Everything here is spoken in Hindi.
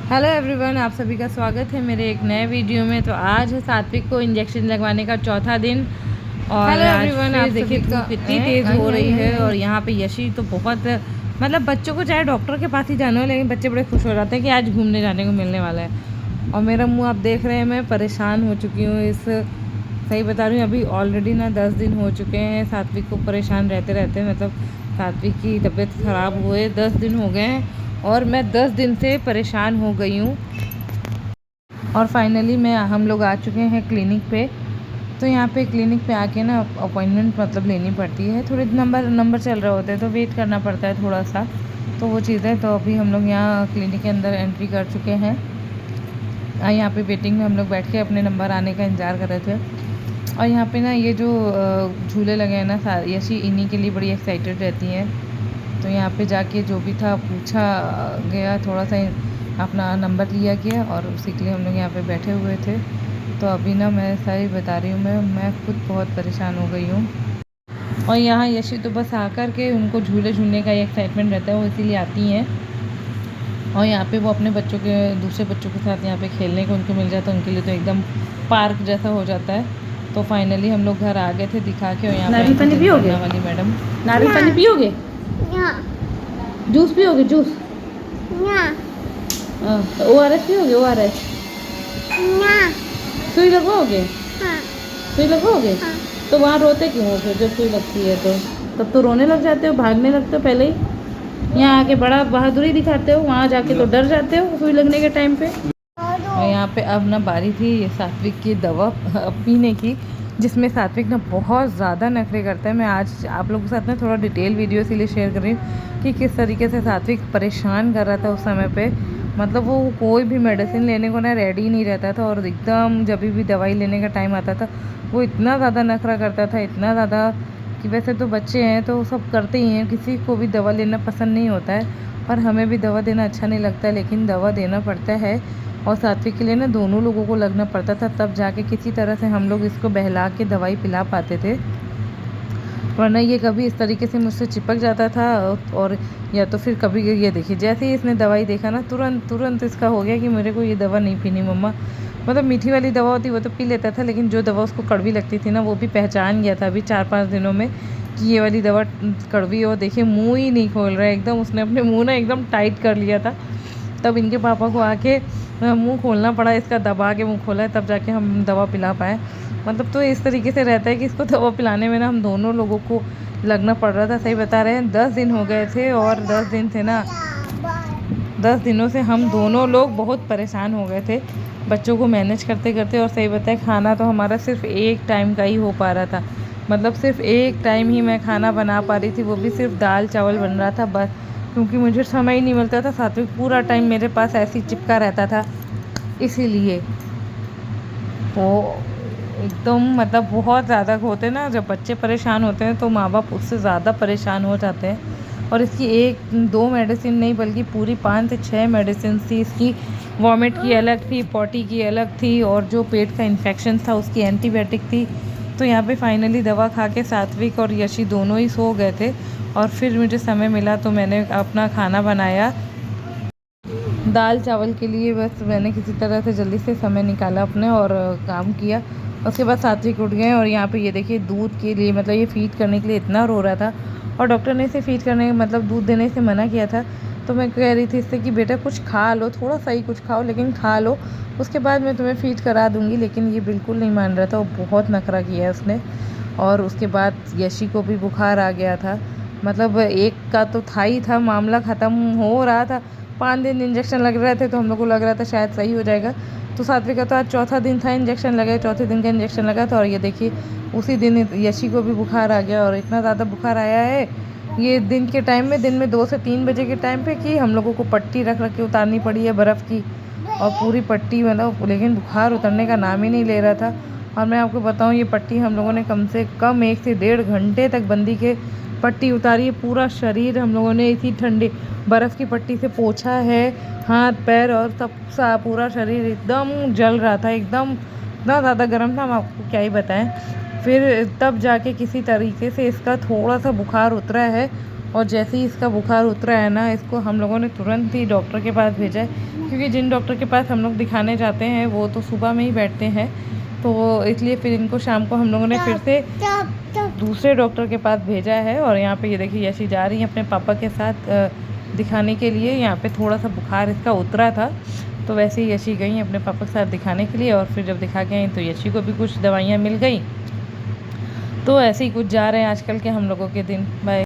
हेलो एवरीवन, आप सभी का स्वागत है मेरे एक नए वीडियो में। तो आज है सात्विक को इंजेक्शन लगवाने का चौथा दिन। और हेलो एवरीवन, आप देखिए धूप कितनी तेज़ हो रही है। और यहाँ पे यशी तो बहुत मतलब बच्चों को चाहे डॉक्टर के पास ही जाना हो, लेकिन बच्चे बड़े खुश हो जाते हैं कि आज घूमने जाने को मिलने वाला है। और मेरा मुँह आप देख रहे हैं, मैं परेशान हो चुकी हूँ इस सही बता रही हूँ। अभी ऑलरेडी ना 10 दिन हो चुके हैं सात्विक को परेशान रहते रहते, मतलब सात्विक की तबीयत ख़राब हुए 10 दिन हो गए हैं और मैं 10 दिन से परेशान हो गई हूँ। और फाइनली हम लोग आ चुके हैं क्लिनिक पे। तो यहाँ पे क्लिनिक पे आके ना अपॉइंटमेंट मतलब लेनी पड़ती है, थोड़े नंबर चल रहे होते हैं तो वेट करना पड़ता है थोड़ा सा, तो वो चीज़ें। तो अभी हम लोग यहाँ क्लिनिक के अंदर एंट्री कर चुके हैं। यहाँ पे वेटिंग में हम लोग बैठ के अपने नंबर आने का इंतज़ार कर रहे थे। और यहाँ पे ना ये जो झूले लगे हैं ना, यशी इन्हीं के लिए बड़ी एक्साइटेड रहती हैं। तो यहाँ पे जाके जो भी था पूछा गया, थोड़ा सा अपना नंबर लिया गया और उसी के लिए हम लोग यहाँ पे बैठे हुए थे। तो अभी ना मैं सारी बता रही हूँ, मैं खुद बहुत परेशान हो गई हूँ। और यहाँ यशी तो बस आकर के उनको झूले झूलने का एक्साइटमेंट रहता है, वो इसीलिए आती हैं। और यहाँ पे वो अपने बच्चों के दूसरे बच्चों के साथ यहाँ पे खेलने को उनको मिल जाता है, उनके लिए तो एकदम पार्क जैसा हो जाता है। तो फाइनली हम लोग घर आ गए थे दिखा के। और यहाँ पे नारियल पानी पियोगे? वाली मैडम, नारियल पानी पियोगे? जूस पियोगे? जूस ORS पियोगे? ORS सुई लगवाओगे? सुई लगवाओगे? तो वहाँ रोते क्यों हो फिर जब सुई लगती है? तो तब तो रोने लग जाते हो, भागने लगते हो पहले ही। यहाँ आके बड़ा बहादुरी दिखाते हो, वहाँ जाके तो डर जाते हो सुई लगने के टाइम पे। और यहाँ पे अब ना बारी थी सात्विक की दवा पीने की, जिसमें सात्विक ना बहुत ज़्यादा नखरे करता है। मैं आज आप लोगों के साथ ना थोड़ा डिटेल वीडियो इसीलिए शेयर कर रही हूँ कि किस तरीके से सात्विक परेशान कर रहा था उस समय पे। मतलब वो कोई भी मेडिसिन लेने को ना रेडी नहीं रहता था, और एकदम जब भी दवाई लेने का टाइम आता था वो इतना ज़्यादा नखरा करता था, इतना ज़्यादा कि वैसे तो बच्चे हैं तो सब करते ही हैं, किसी को भी दवा लेना पसंद नहीं होता है और हमें भी दवा देना अच्छा नहीं लगता है, लेकिन दवा देना पड़ता है। और सात्विक के लिए ना दोनों लोगों को लगना पड़ता था, तब जाके किसी तरह से हम लोग इसको बहला के दवाई पिला पाते थे, वरना ये कभी इस तरीके से मुझसे चिपक जाता था। और या तो फिर कभी ये देखिए, जैसे ही इसने दवाई देखा ना तुरंत इसका हो गया कि मेरे को ये दवा नहीं पीनी मम्मा। मतलब मीठी वाली दवा होती वो तो पी लेता था, लेकिन जो दवा उसको कड़वी लगती थी ना वो भी पहचान गया था अभी 4-5 दिनों में कि ये वाली दवा कड़वी है। और देखिए मुँह ही नहीं खोल रहा है, एकदम उसने अपने मुँह ना एकदम टाइट कर लिया था। तब इनके पापा को आके मुंह खोलना पड़ा, इसका दबा के मुंह खोला है तब जाके हम दवा पिला पाए। मतलब तो इस तरीके से रहता है कि इसको दवा पिलाने में ना हम दोनों लोगों को लगना पड़ रहा था। सही बता रहे हैं, 10 दिन हो गए थे और 10 दिन से ना 10 दिनों से हम दोनों लोग बहुत परेशान हो गए थे बच्चों को मैनेज करते करते। और सही बताए, खाना तो हमारा सिर्फ एक टाइम का ही हो पा रहा था, मतलब सिर्फ एक टाइम ही मैं खाना बना पा रही थी, वो भी सिर्फ दाल चावल बन रहा था बस, क्योंकि मुझे समय ही नहीं मिलता था। सात्विक पूरा टाइम मेरे पास ऐसे ही चिपका रहता था, इसीलिए वो एकदम मतलब बहुत ज़्यादा होते ना, जब बच्चे परेशान होते हैं तो माँ बाप उससे ज़्यादा परेशान हो जाते हैं। और इसकी 1-2 मेडिसिन नहीं बल्कि पूरी 5 से 6 मेडिसिन थी इसकी। वॉमिट की अलग थी, पॉटी की अलग थी, और जो पेट का इन्फेक्शन था उसकी एंटीबायोटिक थी। तो यहाँ पे फाइनली दवा खा के सात्विक और यशी दोनों ही सो गए थे। और फिर मुझे समय मिला तो मैंने अपना खाना बनाया दाल चावल के लिए। बस मैंने किसी तरह से जल्दी से समय निकाला अपने और काम किया। उसके बाद सात्विक उठ गए। और यहाँ पे ये देखिए दूध के लिए, मतलब ये फीड करने के लिए इतना रो रहा था, और डॉक्टर ने इसे फीड करने मतलब दूध देने से मना किया था। तो मैं कह रही थी इससे कि बेटा कुछ खा लो, थोड़ा सा ही कुछ खाओ लेकिन खा लो, उसके बाद मैं तुम्हें फीड करा दूँगी। लेकिन ये बिल्कुल नहीं मान रहा था, वो बहुत नखरा किया उसने। और उसके बाद यशी को भी बुखार आ गया था, मतलब एक का तो था ही था, मामला ख़त्म हो रहा था। 5 दिन इंजेक्शन लग रहे थे तो हम लोग को लग रहा था शायद सही हो जाएगा। तो सात्विक का तो आज चौथा दिन था इंजेक्शन लगे, चौथे दिन का इंजेक्शन लगा था। और ये देखिए उसी दिन यशी को भी बुखार आ गया, और इतना ज़्यादा बुखार आया है ये दिन के टाइम में, दिन में 2 से 3 बजे के टाइम पे, कि हम लोगों को पट्टी रख के उतारनी पड़ी है बर्फ़ की, और पूरी पट्टी मतलब, लेकिन बुखार उतरने का नाम ही नहीं ले रहा था। और मैं आपको बताऊं, ये पट्टी हम लोगों ने कम से कम 1 से 1.5 घंटे तक बंदी के पट्टी उतारी है। पूरा शरीर हम लोगों ने इसी ठंडे बर्फ़ की पट्टी से पोंछा है, हाथ पैर और सब सा पूरा शरीर एकदम जल रहा था, एकदम इतना ज़्यादा गर्म था, हम आपको क्या ही बताएं। फिर तब जाके किसी तरीके से इसका थोड़ा सा बुखार उतरा है, और जैसे ही इसका बुखार उतरा है ना, इसको हम लोगों ने तुरंत ही डॉक्टर के पास भेजा है, क्योंकि जिन डॉक्टर के पास हम लोग दिखाने जाते हैं वो तो सुबह में ही बैठते हैं, तो इसलिए फिर इनको शाम को हम लोगों ने फिर से दूसरे डॉक्टर के पास भेजा है। और यहाँ पे ये देखिए यशी जा रही है अपने पापा के साथ दिखाने के लिए। यहाँ पे थोड़ा सा बुखार इसका उतरा था, तो वैसे ही यशी गई अपने पापा के साथ दिखाने के लिए। और फिर जब दिखा के आई तो यशी को भी कुछ दवाइयाँ मिल गई। तो ऐसे ही कुछ जा रहे हैं आजकल के हम लोगों के दिन। बाय।